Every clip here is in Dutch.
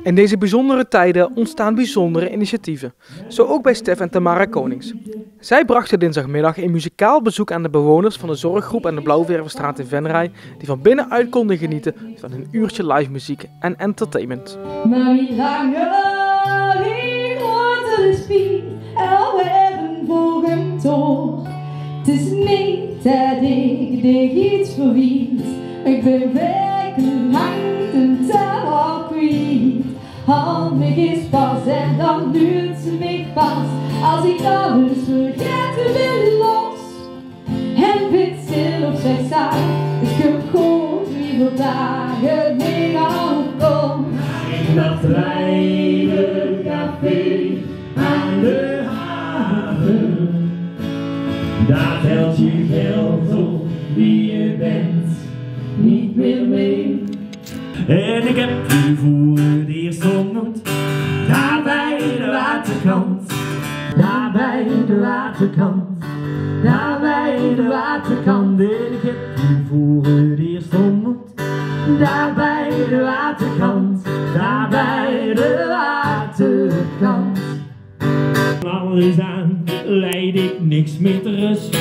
In deze bijzondere tijden ontstaan bijzondere initiatieven. Zo ook bij Stef en Tamara Konings. Zij brachten dinsdagmiddag een muzikaal bezoek aan de bewoners van de zorggroep aan de Blauwvervenstraat in Venray, die van binnenuit konden genieten van een uurtje live muziek en entertainment. Maar wie langer hoort er spiet en alweer een volgend toch. Het is niet dat ik dich iets verwiet, ik ben werkelijk lang de taal kwijt. Haal me eens pas en dan duurt ze me pas. Als ik alles vergeet, wil los. En wit stil op zich staan, is gekocht wie veel dagen mee aankomt. In dat kleine café aan de haven, daar telt je geld op wie je bent niet meer mee. En ik heb u voor het eerst ontmoet, daar bij de waterkant. Daar bij de waterkant, daar bij de waterkant. En ik heb u voor het eerst ontmoet, daar bij de waterkant. Daar bij de waterkant. Alles aan, leid ik niks meer te rust.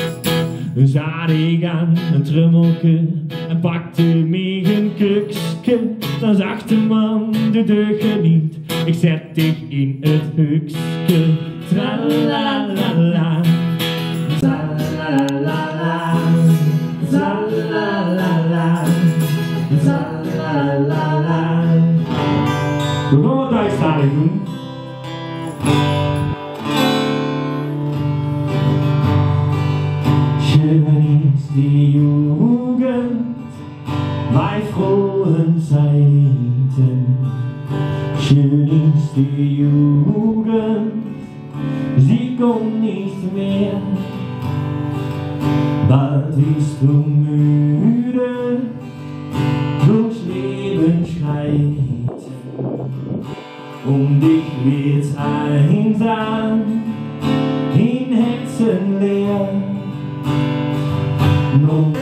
Zat ik aan een trummelke en pakte me een kuksje. Dan zag de man de deugen niet, ik zet dich in het hukske. Tralalala, tralalala, tralalala, tralalala. We gaan wat uitstaling doen. Schön ist die Jugend bei frohen Zeiten. Schön ist die Jugend, sie kommt nicht mehr. Bald bist du müde, durchs Leben schreiten. Dich wird's einsam, in Herzen leer. Nun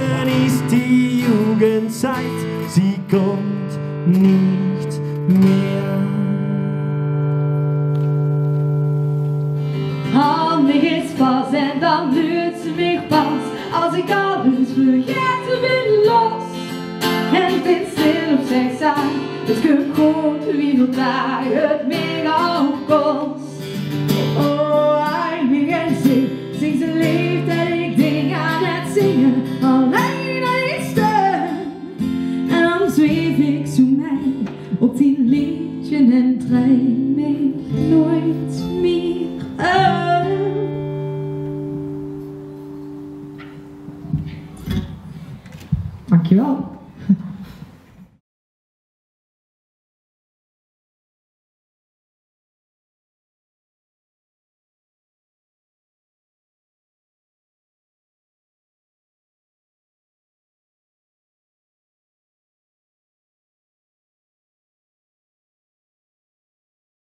ist die Jugendzeit, sie kommt nicht mehr. Haal me eens pas en dan duurt ze me pas. Als ik alles vergeet, wil los. En vind stil op zich staan, het gekocht wie veel dagen het meer kost. Oh, hij begint zing zijn leeftijd, ik denk aan het zingen, alleen aan die stem. En dan zweef ik zo mee op die liedje en trein me nooit meer uit. Dankjewel.